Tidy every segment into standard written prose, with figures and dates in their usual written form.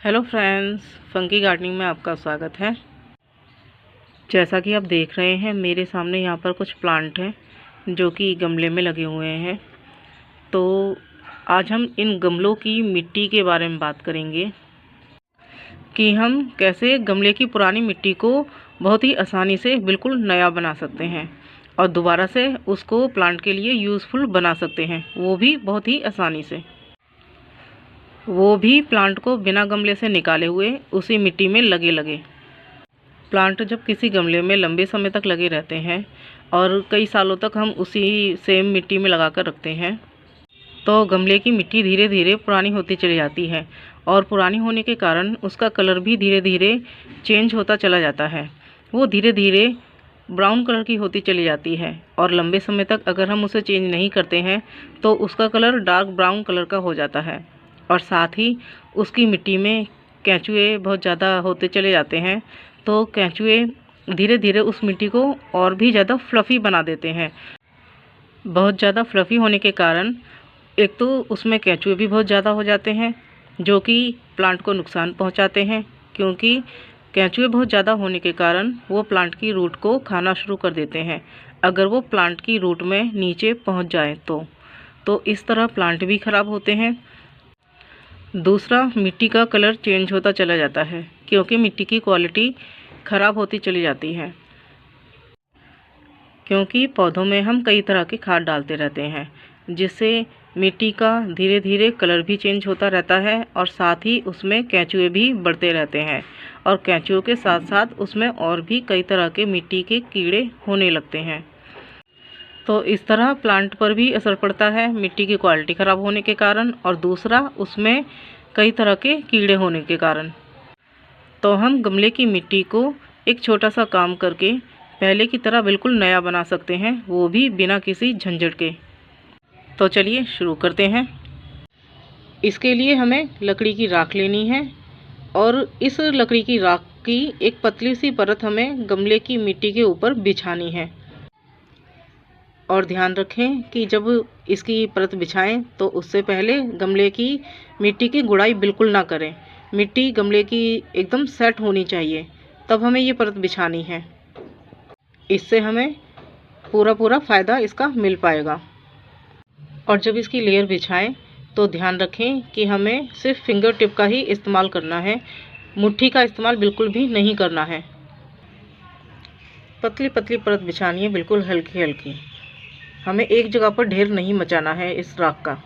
Hello friends, funky gardening में आपका स्वागत है। जैसा कि आप देख रहे हैं मेरे सामने यहाँ पर कुछ प्लांट हैं जो कि गमले में लगे हुए हैं। तो आज हम इन गमलों की मिट्टी के बारे में बात करेंगे कि हम कैसे गमले की पुरानी मिट्टी को बहुत ही आसानी से बिल्कुल नया बना सकते हैं और दोबारा से उसको प्लांट के लिए यूज़फुल बना सकते हैं, वो भी बहुत ही आसानी से, वो भी प्लांट को बिना गमले से निकाले हुए उसी मिट्टी में लगे। प्लांट जब किसी गमले में लंबे समय तक लगे रहते हैं और कई सालों तक हम उसी सेम मिट्टी में लगा कर रखते हैं तो गमले की मिट्टी धीरे धीरे पुरानी होती चली जाती है और पुरानी होने के कारण उसका कलर भी धीरे धीरे चेंज होता चला जाता है। वो धीरे धीरे ब्राउन कलर की होती चली जाती है और लंबे समय तक अगर हम उसे चेंज नहीं करते हैं तो उसका कलर डार्क ब्राउन कलर का हो जाता है और साथ ही उसकी मिट्टी में केंचुए बहुत ज़्यादा होते चले जाते हैं। तो केंचुए धीरे धीरे उस मिट्टी को और भी ज़्यादा फ्लफ़ी बना देते हैं। बहुत ज़्यादा फ्लफ़ी होने के कारण एक तो उसमें केंचुए भी बहुत ज़्यादा हो जाते हैं जो कि प्लांट को नुकसान पहुंचाते हैं, क्योंकि केंचुए बहुत ज़्यादा होने के कारण वो प्लांट की रूट को खाना शुरू कर देते हैं अगर वो प्लांट की रूट में नीचे पहुंच जाए तो इस तरह प्लांट भी ख़राब होते हैं। दूसरा, मिट्टी का कलर चेंज होता चला जाता है क्योंकि मिट्टी की क्वालिटी ख़राब होती चली जाती है, क्योंकि पौधों में हम कई तरह के खाद डालते रहते हैं जिससे मिट्टी का धीरे धीरे कलर भी चेंज होता रहता है और साथ ही उसमें केंचुए भी बढ़ते रहते हैं और केंचुओं के साथ साथ उसमें और भी कई तरह के मिट्टी के कीड़े होने लगते हैं। तो इस तरह प्लांट पर भी असर पड़ता है मिट्टी की क्वालिटी ख़राब होने के कारण और दूसरा उसमें कई तरह के कीड़े होने के कारण। तो हम गमले की मिट्टी को एक छोटा सा काम करके पहले की तरह बिल्कुल नया बना सकते हैं, वो भी बिना किसी झंझट के। तो चलिए शुरू करते हैं। इसके लिए हमें लकड़ी की राख लेनी है और इस लकड़ी की राख की एक पतली सी परत हमें गमले की मिट्टी के ऊपर बिछानी है। और ध्यान रखें कि जब इसकी परत बिछाएं तो उससे पहले गमले की मिट्टी की गुड़ाई बिल्कुल ना करें। मिट्टी गमले की एकदम सेट होनी चाहिए, तब हमें ये परत बिछानी है। इससे हमें पूरा फ़ायदा इसका मिल पाएगा। और जब इसकी लेयर बिछाएं तो ध्यान रखें कि हमें सिर्फ फिंगर टिप का ही इस्तेमाल करना है, मुट्ठी का इस्तेमाल बिल्कुल भी नहीं करना है। पतली पतली परत बिछानी है, बिल्कुल हल्की हल्की। हमें एक जगह पर ढेर नहीं मचाना है इस राख का।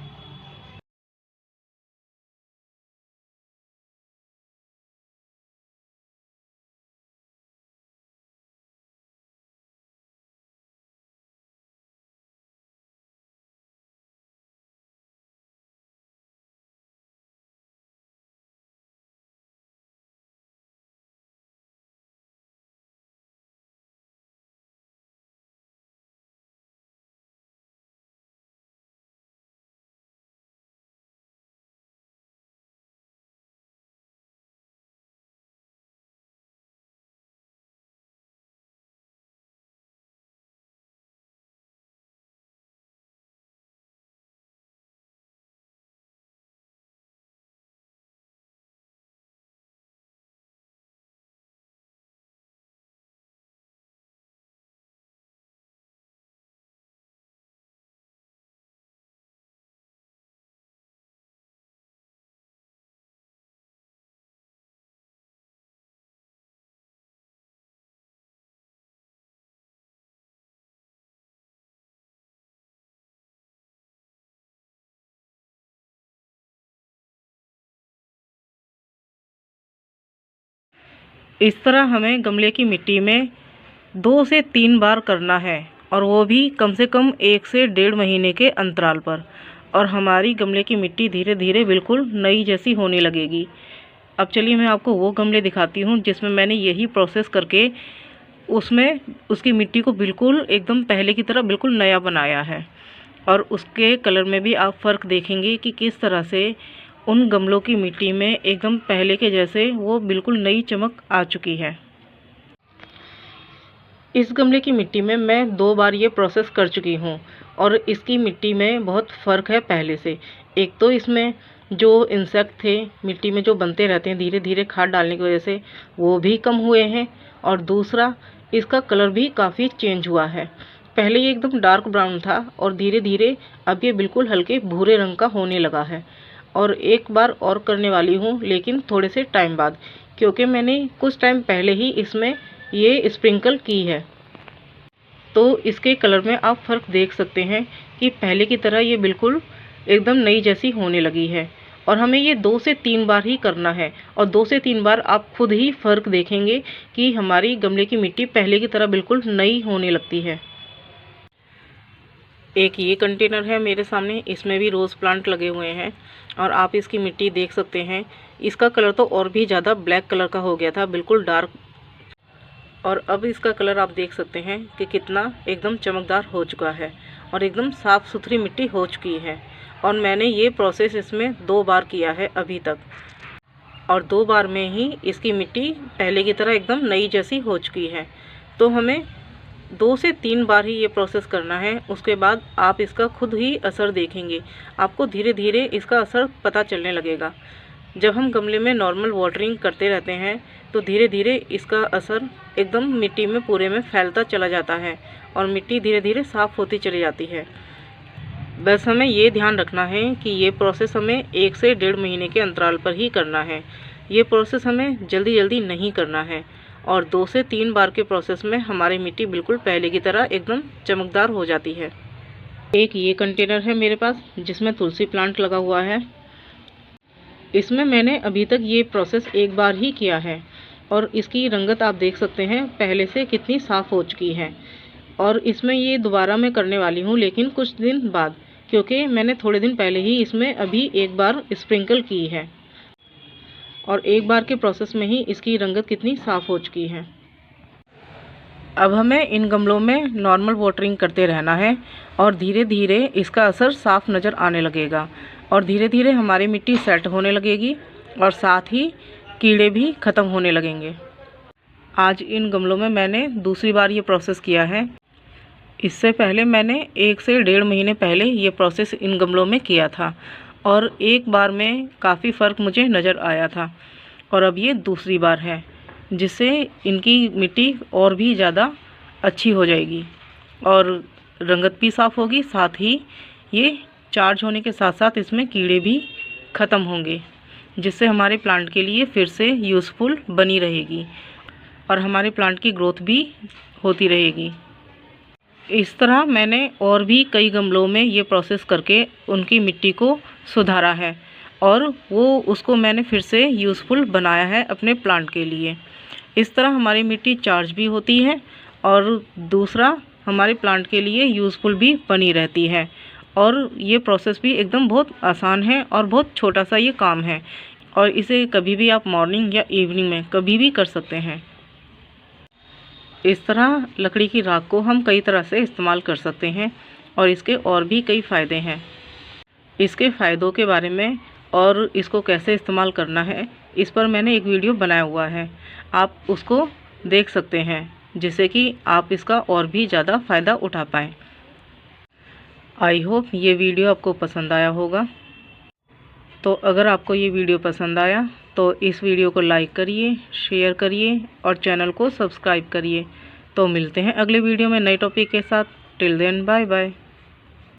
इस तरह हमें गमले की मिट्टी में 2 से 3 बार करना है और वो भी कम से कम 1 से 1.5 महीने के अंतराल पर, और हमारी गमले की मिट्टी धीरे धीरे बिल्कुल नई जैसी होने लगेगी। अब चलिए मैं आपको वो गमले दिखाती हूँ जिसमें मैंने यही प्रोसेस करके उसमें उसकी मिट्टी को बिल्कुल एकदम पहले की तरह बिल्कुल नया बनाया है। और उसके कलर में भी आप फ़र्क देखेंगे कि किस तरह से उन गमलों की मिट्टी में एकदम पहले के जैसे वो बिल्कुल नई चमक आ चुकी है। इस गमले की मिट्टी में मैं 2 बार ये प्रोसेस कर चुकी हूँ और इसकी मिट्टी में बहुत फ़र्क है पहले से। एक तो इसमें जो इंसेक्ट थे मिट्टी में जो बनते रहते हैं धीरे धीरे खाद डालने की वजह से, वो भी कम हुए हैं। और दूसरा, इसका कलर भी काफ़ी चेंज हुआ है। पहले ये एकदम डार्क ब्राउन था और धीरे धीरे अब ये बिल्कुल हल्के भूरे रंग का होने लगा है। और एक बार और करने वाली हूँ, लेकिन थोड़े से टाइम बाद, क्योंकि मैंने कुछ टाइम पहले ही इसमें ये स्प्रिंकल की है। तो इसके कलर में आप फ़र्क देख सकते हैं कि पहले की तरह ये बिल्कुल एकदम नई जैसी होने लगी है। और हमें ये 2 से 3 बार ही करना है, और 2 से 3 बार आप खुद ही फ़र्क देखेंगे कि हमारी गमले की मिट्टी पहले की तरह बिल्कुल नई होने लगती है। एक ये कंटेनर है मेरे सामने, इसमें भी रोज़ प्लांट लगे हुए हैं और आप इसकी मिट्टी देख सकते हैं। इसका कलर तो और भी ज़्यादा ब्लैक कलर का हो गया था, बिल्कुल डार्क। और अब इसका कलर आप देख सकते हैं कि कितना एकदम चमकदार हो चुका है और एकदम साफ़ सुथरी मिट्टी हो चुकी है। और मैंने ये प्रोसेस इसमें 2 बार किया है अभी तक, और 2 बार में ही इसकी मिट्टी पहले की तरह एकदम नई जैसी हो चुकी है। तो हमें 2 से 3 बार ही ये प्रोसेस करना है। उसके बाद आप इसका खुद ही असर देखेंगे, आपको धीरे धीरे इसका असर पता चलने लगेगा। जब हम गमले में नॉर्मल वाटरिंग करते रहते हैं तो धीरे धीरे इसका असर एकदम मिट्टी में पूरे में फैलता चला जाता है और मिट्टी धीरे धीरे साफ़ होती चली जाती है। बस हमें ये ध्यान रखना है कि ये प्रोसेस हमें 1 से 1.5 महीने के अंतराल पर ही करना है। ये प्रोसेस हमें जल्दी जल्दी नहीं करना है। और 2 से 3 बार के प्रोसेस में हमारी मिट्टी बिल्कुल पहले की तरह एकदम चमकदार हो जाती है। एक ये कंटेनर है मेरे पास जिसमें तुलसी प्लांट लगा हुआ है। इसमें मैंने अभी तक ये प्रोसेस 1 बार ही किया है और इसकी रंगत आप देख सकते हैं पहले से कितनी साफ़ हो चुकी है। और इसमें ये दोबारा मैं करने वाली हूँ, लेकिन कुछ दिन बाद, क्योंकि मैंने थोड़े दिन पहले ही इसमें अभी 1 बार स्प्रिंकल की है और 1 बार के प्रोसेस में ही इसकी रंगत कितनी साफ़ हो चुकी है। अब हमें इन गमलों में नॉर्मल वाटरिंग करते रहना है और धीरे धीरे इसका असर साफ़ नज़र आने लगेगा और धीरे धीरे हमारी मिट्टी सेट होने लगेगी और साथ ही कीड़े भी ख़त्म होने लगेंगे। आज इन गमलों में मैंने दूसरी बार ये प्रोसेस किया है। इससे पहले मैंने 1 से 1.5 महीने पहले ये प्रोसेस इन गमलों में किया था और 1 बार में काफ़ी फ़र्क मुझे नज़र आया था और अब ये दूसरी बार है, जिससे इनकी मिट्टी और भी ज़्यादा अच्छी हो जाएगी और रंगत भी साफ़ होगी। साथ ही ये चार्ज होने के साथ साथ इसमें कीड़े भी ख़त्म होंगे, जिससे हमारे प्लांट के लिए फिर से यूज़फुल बनी रहेगी और हमारे प्लांट की ग्रोथ भी होती रहेगी। इस तरह मैंने और भी कई गमलों में ये प्रोसेस करके उनकी मिट्टी को सुधारा है और वो उसको मैंने फिर से यूज़फुल बनाया है अपने प्लांट के लिए। इस तरह हमारी मिट्टी चार्ज भी होती है और दूसरा हमारे प्लांट के लिए यूज़फुल भी बनी रहती है। और ये प्रोसेस भी एकदम बहुत आसान है और बहुत छोटा सा ये काम है और इसे कभी भी आप मॉर्निंग या इवनिंग में कभी भी कर सकते हैं। इस तरह लकड़ी की राख को हम कई तरह से इस्तेमाल कर सकते हैं और इसके और भी कई फ़ायदे हैं। इसके फ़ायदों के बारे में और इसको कैसे इस्तेमाल करना है, इस पर मैंने एक वीडियो बनाया हुआ है, आप उसको देख सकते हैं, जिससे कि आप इसका और भी ज़्यादा फ़ायदा उठा पाएँ। आई होप ये वीडियो आपको पसंद आया होगा। तो अगर आपको ये वीडियो पसंद आया तो इस वीडियो को लाइक करिए, शेयर करिए और चैनल को सब्सक्राइब करिए। तो मिलते हैं अगले वीडियो में नए टॉपिक के साथ। Till then bye bye.